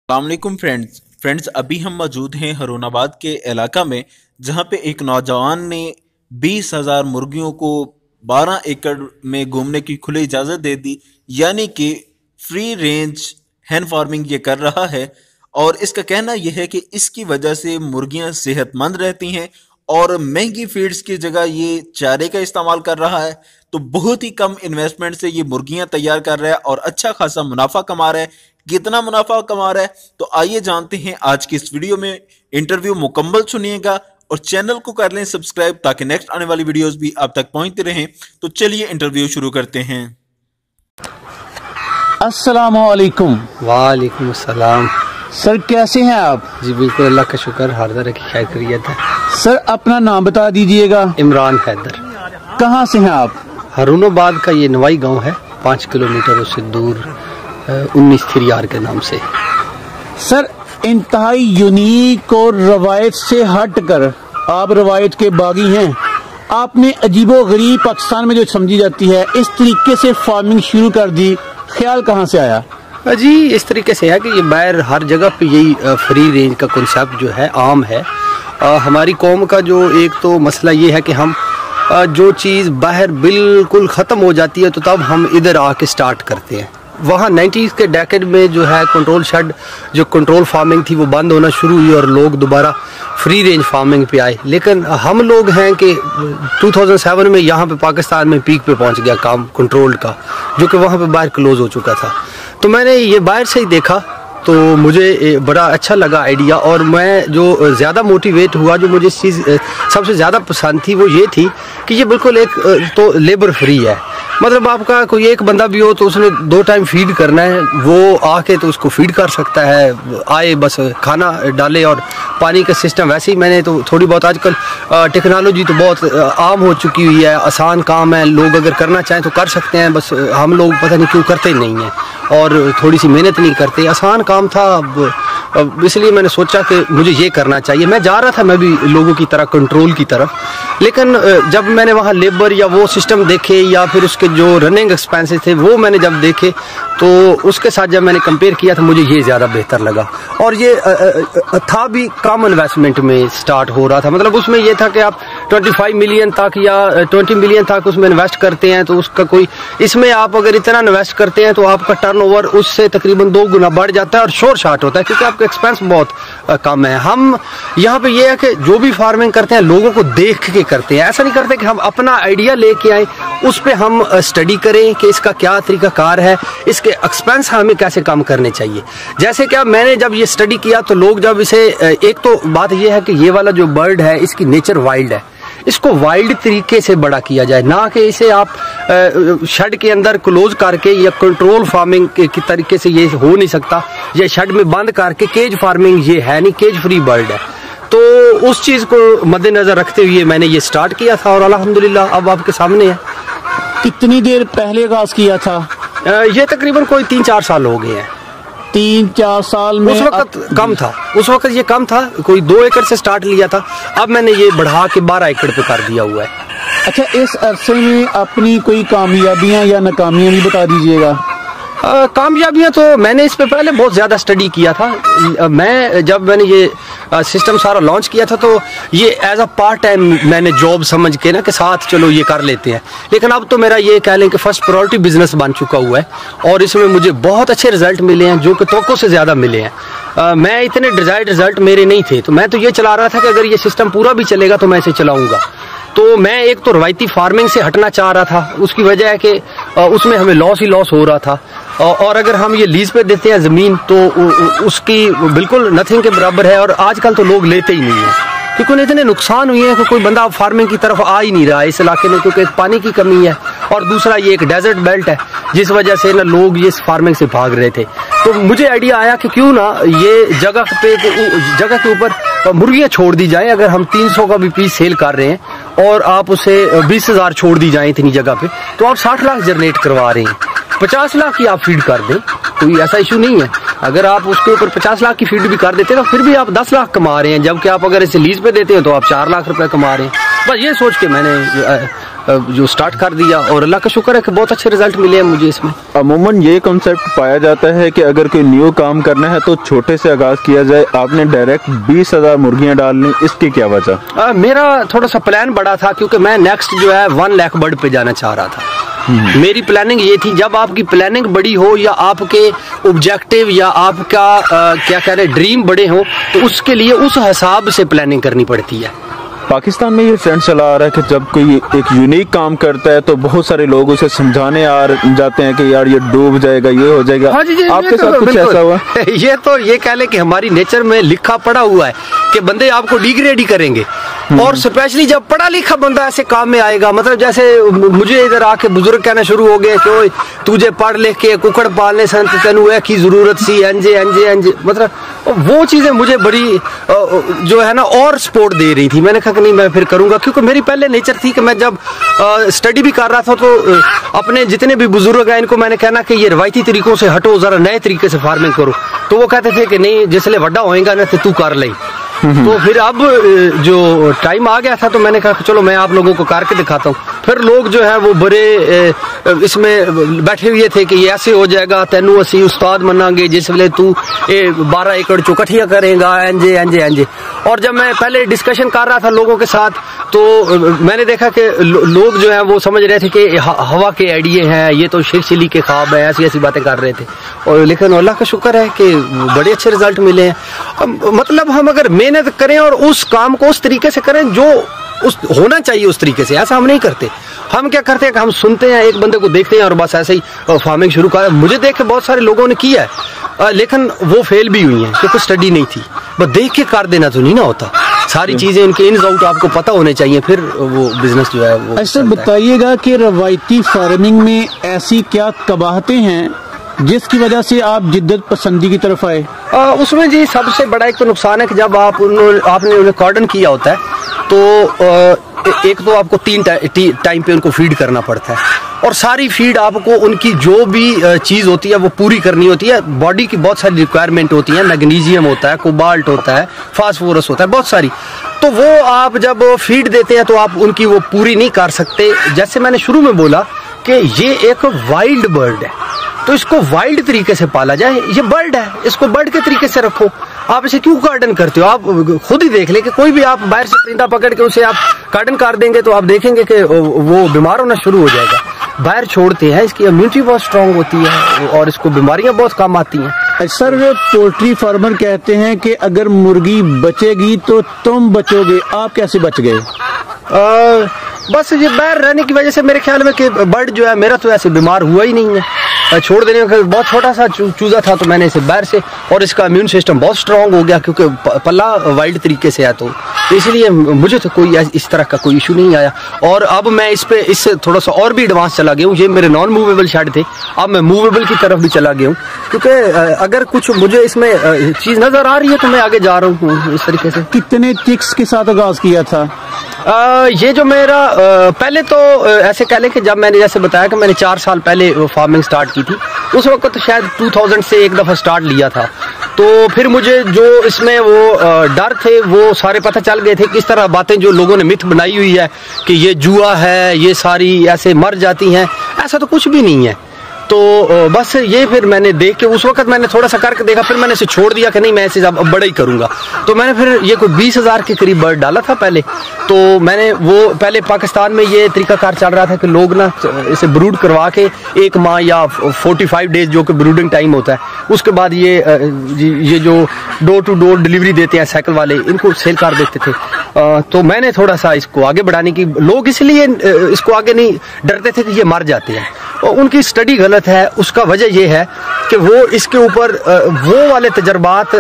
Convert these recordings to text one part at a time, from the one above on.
अस्सलामुअलैकुम फ्रेंड्स अभी हम मौजूद हैं हरुनाबाद के इलाका में, जहां पे एक नौजवान ने 20,000 मुर्गियों को 12 एकड़ में घूमने की खुली इजाज़त दे दी, यानी कि फ्री रेंज हैन फार्मिंग ये कर रहा है। और इसका कहना यह है कि इसकी वजह से मुर्गियां सेहतमंद रहती हैं और महंगी फीड्स की जगह ये चारे का इस्तेमाल कर रहा है। तो बहुत ही कम इन्वेस्टमेंट से ये मुर्गियां तैयार कर रहा है और अच्छा खासा मुनाफा कमा रहा है। कितना मुनाफा कमा रहा है तो आइए जानते हैं आज की इस वीडियो में। इंटरव्यू मुकम्मल सुनिएगा और चैनल को कर लें सब्सक्राइब ताकि नेक्स्ट आने वाली वीडियोस भी आप तक पहुंचती रहें। तो चलिए इंटरव्यू शुरू करते हैं। अस्सलामुअलैकुम। वालेकुम अस्सलाम। सर कैसे हैं आप? जी बिल्कुल, अल्लाह का शुक्र, हर तरह की खैर खैरियत है। सर अपना नाम बता दीजिएगा। इमरान हैदर। कहाँ से हैं आप? हरुनाबाद का ये नवाई गांव है, 5 किलोमीटर उससे दूर 19 खिरियार के नाम से। सर इंतहाई यूनिक और रवायत से हटकर आप रवायत के बागी हैं। आपने अजीबो गरीब पाकिस्तान में जो समझी जाती है इस तरीके से फार्मिंग शुरू कर दी, ख्याल कहाँ से आया? जी इस तरीके से है कि ये बाहर हर जगह पे यही फ्री रेंज का कॉन्सेप्ट जो है आम है। हमारी कौम का जो एक तो मसला ये है कि हम जो चीज़ बाहर बिल्कुल ख़त्म हो जाती है तो तब हम इधर आके स्टार्ट करते हैं। वहाँ 90s के डेकेड में जो है कंट्रोल शेड, जो कंट्रोल फार्मिंग थी वो बंद होना शुरू हुई और लोग दोबारा फ्री रेंज फार्मिंग पे आए। लेकिन हम लोग हैं कि 2007 में यहाँ पे पाकिस्तान में पीक पे पहुँच गया काम कंट्रोल्ड का, जो कि वहाँ पे बाहर क्लोज हो चुका था। तो मैंने ये बाहर से ही देखा तो मुझे बड़ा अच्छा लगा आइडिया, और मैं जो ज़्यादा मोटिवेट हुआ, जो मुझे इस चीज़ सबसे ज़्यादा पसंद थी वो ये थी कि ये बिल्कुल एक तो लेबर फ्री है। मतलब आपका कोई एक बंदा भी हो तो उसने 2 टाइम फीड करना है, वो आके तो उसको फीड कर सकता है, आए बस खाना डाले और पानी का सिस्टम। वैसे ही मैंने तो थोड़ी बहुत आजकल टेक्नोलॉजी तो बहुत आम हो चुकी हुई है, आसान काम है, लोग अगर करना चाहें तो कर सकते हैं। बस हम लोग पता नहीं क्यों करते नहीं हैं और थोड़ी सी मेहनत नहीं करते। आसान काम था, इसलिए मैंने सोचा कि मुझे ये करना चाहिए। मैं जा रहा था मैं भी लोगों की तरह कंट्रोल की तरफ, लेकिन जब मैंने वहाँ लेबर या वो सिस्टम देखे या फिर उसके जो रनिंग एक्सपेंसेस थे वो मैंने जब देखे तो उसके साथ जब मैंने कंपेयर किया तो मुझे ये ज़्यादा बेहतर लगा। और ये था भी कम इन्वेस्टमेंट में स्टार्ट हो रहा था। मतलब उसमें ये था कि आप 25 मिलियन तक या 20 मिलियन तक उसमें इन्वेस्ट करते हैं तो उसका कोई, इसमें आप अगर इतना इन्वेस्ट करते हैं तो आपका टर्नओवर उससे तकरीबन 2 गुना बढ़ जाता है और शोर शार्ट होता है, क्योंकि आपका एक्सपेंस बहुत कम है। हम यहाँ पे ये है कि जो भी फार्मिंग करते हैं लोगों को देख के करते हैं। ऐसा नहीं करते कि हम अपना आइडिया लेके आए, उस पर हम स्टडी करें कि इसका क्या तरीकाकार है, इसके एक्सपेंस हमें कैसे कम करने चाहिए। जैसे कि मैंने जब ये स्टडी किया तो लोग जब इसे, एक तो बात ये है कि ये वाला जो बर्ड है इसकी नेचर वाइल्ड है, इसको वाइल्ड तरीके से बड़ा किया जाए, ना कि इसे आप शेड के अंदर क्लोज करके या कंट्रोल फार्मिंग की तरीके से ये हो नहीं सकता, या शेड में बंद करके केज फार्मिंग ये है नहीं, केज फ्री बर्ड है। तो उस चीज़ को मद्देनजर रखते हुए मैंने ये स्टार्ट किया था और अल्हम्दुलिल्लाह अब आपके सामने है। कितनी देर पहले आगाज किया था? ये तकरीबन कोई 3-4 साल हो गए हैं। 3-4 साल में? उस वक्त कम था, उस वक्त ये कम था, कोई 2 एकड़ से स्टार्ट लिया था, अब मैंने ये बढ़ा के 12 एकड़ पे कर दिया हुआ है। अच्छा, इस अरसे में अपनी कोई कामयाबियां या नाकामियां भी बता दीजिएगा। कामयाबियां तो मैंने इस पे पहले बहुत ज़्यादा स्टडी किया था। मैं जब मैंने ये सिस्टम सारा लॉन्च किया था तो ये एज अ पार्ट टाइम मैंने जॉब समझ के ना के साथ चलो ये कर लेते हैं। लेकिन अब तो मेरा ये कह लें कि फर्स्ट प्रायोरिटी बिजनेस बन चुका हुआ है और इसमें मुझे बहुत अच्छे रिजल्ट मिले हैं, जो कि तवक्को से ज़्यादा मिले हैं। मैं इतने डिजायर्ड रिजल्ट मेरे नहीं थे, तो मैं तो ये चला रहा था कि अगर ये सिस्टम पूरा भी चलेगा तो मैं इसे चलाऊँगा। तो मैं एक तो रवायती फार्मिंग से हटना चाह रहा था, उसकी वजह है कि उसमें हमें लॉस ही लॉस हो रहा था, और अगर हम ये लीज पे देते हैं ज़मीन तो उसकी बिल्कुल नथिंग के बराबर है, और आजकल तो लोग लेते ही नहीं है क्योंकि इतने नुकसान हुए हैं कि कोई बंदा फार्मिंग की तरफ आ ही नहीं रहा है इस इलाके में, क्योंकि एक पानी की कमी है और दूसरा ये एक डेजर्ट बेल्ट है, जिस वजह से ना लोग ये फार्मिंग से भाग रहे थे। तो मुझे आइडिया आया कि क्यों ना ये जगह के ऊपर मुर्गियाँ छोड़ दी जाए। अगर हम 300 का भी पीस सेल कर रहे हैं और आप उसे 20,000 छोड़ दी जाए इतनी जगह पे, तो आप 60 लाख जनरेट करवा रहे हैं। 50 लाख की आप फीड कर दें, कोई ऐसा इशू नहीं है। अगर आप उसके ऊपर 50 लाख की फीड भी कर देते हैं तो फिर भी आप 10 लाख कमा रहे हैं, जबकि आप अगर इसे लीज पे देते हैं तो आप 4 लाख रुपए कमा रहे हैं। बस ये सोच के मैंने जो स्टार्ट कर दिया, और अल्लाह का शुक्र है कि बहुत अच्छे रिजल्ट मिले हैं मुझे इसमें। अमूमन ये कॉन्सेप्ट पाया जाता है कि अगर कोई न्यू काम करना है तो छोटे से आगाज किया जाए। आपने डायरेक्ट 20,000 मुर्गियां डालनी, इसकी क्या वजह? मेरा थोड़ा सा प्लान बड़ा था, क्योंकि मैं नेक्स्ट जो है 1 लाख बर्ड पे जाना चाह रहा था। मेरी प्लानिंग ये थी, जब आपकी प्लानिंग बड़ी हो या आपके ऑब्जेक्टिव या आपका क्या कह रहे ड्रीम बड़े हो, तो उसके लिए उस हिसाब से प्लानिंग करनी पड़ती है। पाकिस्तान में ये ट्रेंड चला आ रहा है कि जब कोई एक यूनिक काम करता है तो बहुत सारे लोग उसे समझाने आ जाते हैं कि यार ये डूब जाएगा, ये हो जाएगा। हाँ जी, आपके साथ कुछ ऐसा हुआ? ये कह ले कि हमारी नेचर में लिखा पड़ा हुआ है कि बंदे आपको डिग्रेड ही करेंगे, और स्पेशली जब पढ़ा लिखा बंदा ऐसे काम में आएगा। मतलब जैसे मुझे इधर आके बुजुर्ग कहना शुरू हो गए कि ओए तुझे पढ़ लिख के कुकड़ पालने संत तेनू की जरूरत सी, अंजे अंजे अंजे। मतलब वो चीजें मुझे बड़ी जो है ना और सपोर्ट दे रही थी। मैंने कहा कि नहीं, मैं फिर करूंगा, क्योंकि मेरी पहले नेचर थी कि मैं जब स्टडी भी कर रहा था तो अपने जितने भी बुजुर्ग हैं इनको मैंने कहना कि ये रवायती तरीकों से हटो, जरा नए तरीके से फार्मिंग करो। तो वो कहते थे कि नहीं, जिसले बड़ा होएगा ना तो तू कर ले। तो फिर अब जो टाइम आ गया था तो मैंने कहा चलो मैं आप लोगों को करके दिखाता हूँ। फिर लोग जो है वो बड़े इसमें बैठे हुए थे कि ये ऐसे हो जाएगा, तेनू असी उस्ताद मनांगे जिस वे तू 12 एकड़ चौकठिया करेगा, एंजे एंजे एंजे। और जब मैं पहले डिस्कशन कर रहा था लोगों के साथ तो मैंने देखा कि लोग जो है वो समझ रहे थे कि हवा के आइडिये हैं, ये तो शेख चिली के ख्वाब है, ऐसी ऐसी बातें कर रहे थे। और लेकिन अल्लाह का शुक्र है कि बड़े अच्छे रिजल्ट मिले हैं। मतलब हम अगर मेहनत करें और उस काम को उस तरीके से करें जो उस होना चाहिए उस तरीके से, ऐसा हम नहीं करते। हम क्या करते हैं कि हम सुनते हैं, एक बंदे को देखते हैं और बस ऐसे ही फार्मिंग शुरू कर। मुझे देख के बहुत सारे लोगों ने किया है, लेकिन वो फेल भी हुई हैं क्योंकि स्टडी नहीं थी। बस देख के कर देना तो नहीं ना होता, सारी चीजें इनके इन आउट आपको पता होने चाहिए, फिर वो बिजनेस जो है वो। ऐसे बताइएगा कि रवायती फार्मिंग में ऐसी क्या कबाहतें हैं जिसकी वजह से आप जिद्दत पसंदी की तरफ आए? उसमें जी सबसे बड़ा एक तो नुकसान है कि जब आपने उन्हें कॉर्डन किया होता है तो एक तो आपको 3 टाइम पे उनको फीड करना पड़ता है, और सारी फीड आपको उनकी जो भी चीज होती है वो पूरी करनी होती है। बॉडी की बहुत सारी रिक्वायरमेंट होती है, मैग्नीशियम होता है, कोबाल्ट होता है, फास्फोरस होता है, बहुत सारी। तो वो आप जब फीड देते हैं तो आप उनकी वो पूरी नहीं कर सकते। जैसे मैंने शुरू में बोला कि ये एक वाइल्ड बर्ड है, तो इसको वाइल्ड तरीके से पाला जाए। ये बर्ड है, इसको बर्ड के तरीके से रखो। आप इसे क्यों गार्डन करते हो? आप खुद ही देख ले कि कोई भी आप बाहर से परिंदा पकड़ के उसे आप गार्डन कर देंगे तो आप देखेंगे कि वो बीमार होना शुरू हो जाएगा। बाहर छोड़ते हैं, इसकी इम्यूनिटी बहुत स्ट्रांग होती है और इसको बीमारियां बहुत कम आती हैं। सर, वे पोल्ट्री फार्मर कहते हैं कि अगर मुर्गी बचेगी तो तुम बचोगे, आप कैसे बच गए? बस ये बाहर रहने की वजह से मेरे ख्याल में कि बर्ड जो है मेरा तो ऐसे बीमार हुआ ही नहीं है। छोड़ देने का बहुत छोटा सा चूजा था तो मैंने इसे बाहर से, और इसका इम्यून सिस्टम बहुत स्ट्रांग हो गया क्योंकि पल्ला वाइल्ड तरीके से है, तो इसलिए मुझे तो कोई इस तरह का कोई इशू नहीं आया। और अब मैं इससे थोड़ा सा और भी एडवांस चला गया हूँ। ये मेरे नॉन मूवेबल शेड थे, अब मैं मूवेबल की तरफ भी चला गया हूँ, क्योंकि अगर कुछ मुझे इसमें चीज नजर आ रही है तो मैं आगे जा रहा हूँ इस तरीके से। कितने चिक्स के साथ आगाज किया था? ये जो मेरा पहले तो ऐसे कह लें कि जब मैंने जैसे बताया कि मैंने 4 साल पहले फार्मिंग स्टार्ट की थी, उस वक्त तो शायद 2000 से एक दफा स्टार्ट लिया था। तो फिर मुझे जो इसमें वो डर थे वो सारे पता चल गए थे। किस तरह बातें जो लोगों ने मिथ बनाई हुई है कि ये जुआ है, ये सारी ऐसे मर जाती हैं, ऐसा तो कुछ भी नहीं है। तो बस ये फिर मैंने देख के उस वक्त मैंने थोड़ा सा करके देखा, फिर मैंने इसे छोड़ दिया कि नहीं मैं इसे अब बड़ा ही करूंगा। तो मैंने फिर ये कोई 20,000 के करीब बर्ड डाला था पहले। तो मैंने वो पहले पाकिस्तान में ये तरीकाकार चल रहा था कि लोग ना इसे ब्रूड करवा के 1 माह या 45 डेज जो कि ब्रूडिंग टाइम होता है, उसके बाद ये जो डोर टू डोर डिलीवरी देते हैं साइकिल वाले, इनको सेल कर देते थे। तो मैंने थोड़ा सा इसको आगे बढ़ाने की, लोग इसलिए इसको आगे नहीं डरते थे कि ये मर जाते हैं, और उनकी स्टडी गलत है। उसका वजह यह है कि वो इसके ऊपर वो वाले तजर्बात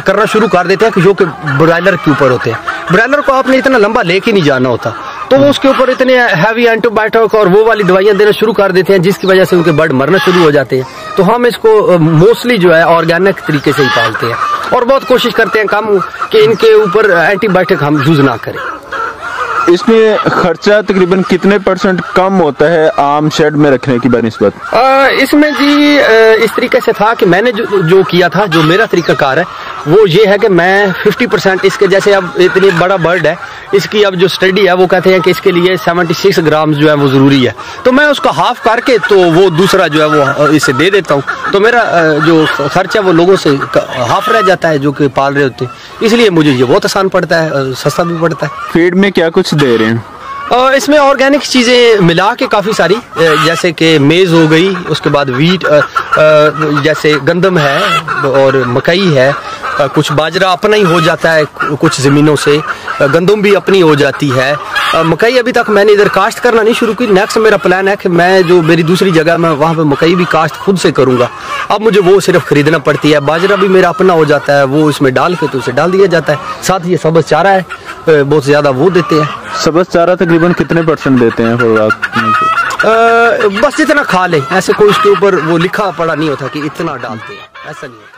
करना शुरू कर देते हैं कि जो कि ब्रायलर के ऊपर होते हैं। ब्रायलर को आपने इतना लंबा लेके नहीं जाना होता, तो वो उसके ऊपर इतने हैवी एंटीबायोटिक और वो वाली दवाइयां देना शुरू कर देते हैं, जिसकी वजह से उनके बर्ड मरना शुरू हो जाते हैं। तो हम इसको मोस्टली जो है ऑर्गेनिक तरीके से ही पालते हैं और बहुत कोशिश करते हैं कम कि इनके ऊपर एंटीबायोटिक हम यूज ना करें। इसमें खर्चा तकरीबन कितने % कम होता है आम शेड में रखने की बनिस्बत? इसमें जी इस तरीके से था कि मैंने जो किया था, जो मेरा तरीकाकार है वो ये है कि मैं 50% इसके, जैसे अब इतनी बड़ा बर्ड है, इसकी अब जो स्टडी है वो कहते हैं कि इसके लिए 76 ग्राम जो है वो ज़रूरी है, तो मैं उसका हाफ करके तो वो दूसरा जो है वो इसे दे देता हूँ, तो मेरा जो खर्च है वो लोगों से हाफ रह जाता है जो कि पाल रहे होते हैं, इसलिए मुझे ये बहुत आसान पड़ता है, सस्ता भी पड़ता है। फीड में क्या कुछ दे रहे हैं? इसमें ऑर्गेनिक चीज़ें मिला के काफ़ी सारी, जैसे कि मेज़ हो गई, उसके बाद वीट, जैसे गंदम है और मकई है, कुछ बाजरा अपना ही हो जाता है कुछ ज़मीनों से, गंदम भी अपनी हो जाती है। मकई अभी तक मैंने इधर काश्त करना नहीं शुरू की, नेक्स्ट मेरा प्लान है कि मैं जो मेरी दूसरी जगह मैं वहाँ पे मकई भी काश्त खुद से करूँगा। अब मुझे वो सिर्फ खरीदना पड़ती है। बाजरा भी मेरा अपना हो जाता है, वो इसमें डाल के तो उसे डाल दिया जाता है। साथ ही ये सब्ज़ चारा है, बहुत ज़्यादा वो देते हैं। सब्ज़ चारा तकरीबन कितने % देते हैं खुराक में? बस जितना खा ले, ऐसे कोई उसके ऊपर वो लिखा पड़ा नहीं होता कि इतना डालते हैं, ऐसा नहीं होता।